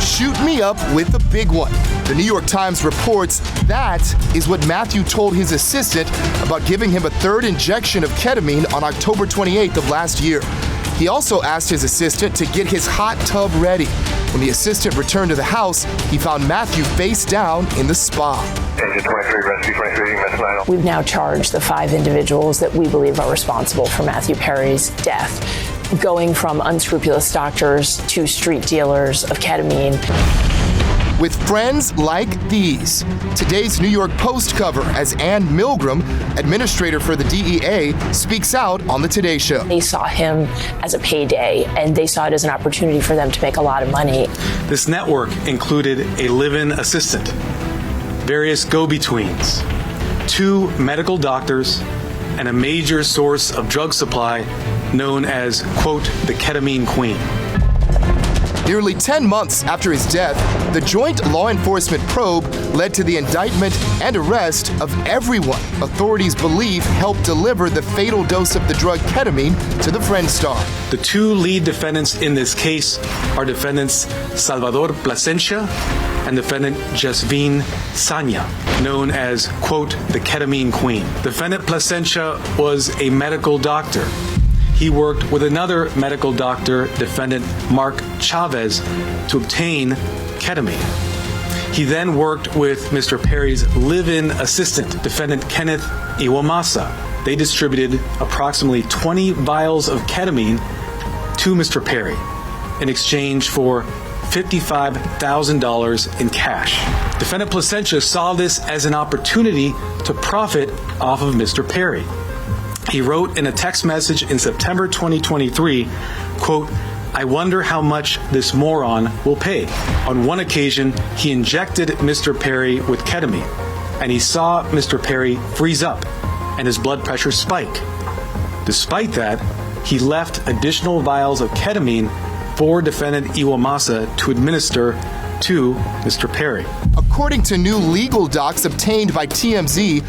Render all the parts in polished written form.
Shoot me up with a big one. The New York Times reports that is what Matthew told his assistant about giving him a third injection of ketamine on October 28th of last year. He also asked his assistant to get his hot tub ready. When the assistant returned to the house, he found Matthew face down in the spa. Agent 23, Rescue 23, Methanol. We've now charged the 5 individuals that we believe are responsible for Matthew Perry's death, going from unscrupulous doctors to street dealers of ketamine. With friends like these. Today's New York Post cover as Ann Milgram, administrator for the DEA, speaks out on the Today Show. They saw him as a payday, and they saw it as an opportunity for them to make a lot of money. This network included a live-in assistant, various go-betweens, 2 medical doctors, and a major source of drug supply known as, quote, the ketamine queen. Nearly 10 months after his death, the joint law enforcement probe led to the indictment and arrest of everyone authorities believe helped deliver the fatal dose of the drug ketamine to the Friend star. The 2 lead defendants in this case are defendants Salvador Plasencia and defendant Jasvine Sanya, known as, quote, the ketamine queen. Defendant Plasencia was a medical doctor. He worked with another medical doctor, defendant Mark Chavez, to obtain ketamine. He then worked with Mr. Perry's live-in assistant, defendant Kenneth Iwamasa. They distributed approximately 20 vials of ketamine to Mr. Perry in exchange for $55,000 in cash. Defendant Plasencia saw this as an opportunity to profit off of Mr. Perry. He wrote in a text message in September 2023, quote, I wonder how much this moron will pay. On one occasion, he injected Mr. Perry with ketamine, and he saw Mr. Perry freeze up and his blood pressure spike. Despite that, he left additional vials of ketamine for defendant Iwamasa to administer to Mr. Perry. According to new legal docs obtained by TMZ,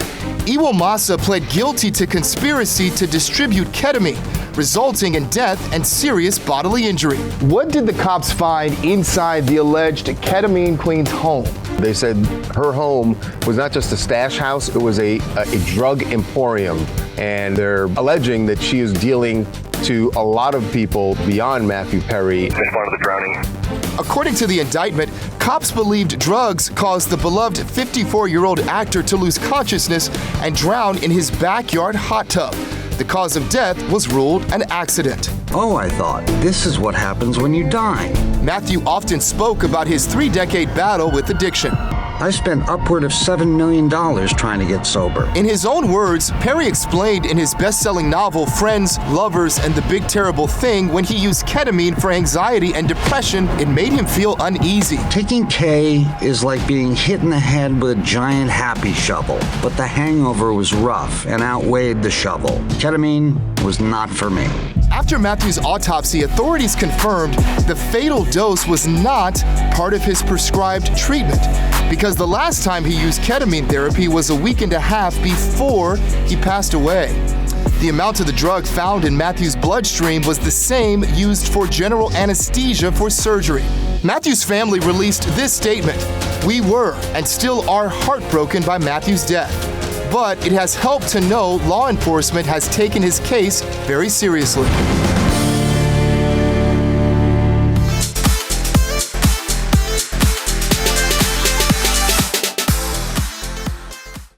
Iwamasa pled guilty to conspiracy to distribute ketamine, resulting in death and serious bodily injury. What did the cops find inside the alleged ketamine queen's home? They said her home was not just a stash house, it was a drug emporium. And they're alleging that she is dealing to a lot of people beyond Matthew Perry. Just part of the drowning. According to the indictment, cops believed drugs caused the beloved 54-year-old actor to lose consciousness and drown in his backyard hot tub. The cause of death was ruled an accident. Oh, I thought, this is what happens when you die. Matthew often spoke about his 3-decade battle with addiction. I spent upward of $7 million trying to get sober. In his own words, Perry explained in his best-selling novel Friends, Lovers, and the Big Terrible Thing when he used ketamine for anxiety and depression, it made him feel uneasy. Taking K is like being hit in the head with a giant happy shovel, but the hangover was rough and outweighed the shovel. Ketamine was not for me. After Matthew's autopsy, authorities confirmed the fatal dose was not part of his prescribed treatment because the last time he used ketamine therapy was a week and a half before he passed away. The amount of the drug found in Matthew's bloodstream was the same used for general anesthesia for surgery. Matthew's family released this statement: "We were and still are heartbroken by Matthew's death, but it has helped to know law enforcement has taken his case very seriously."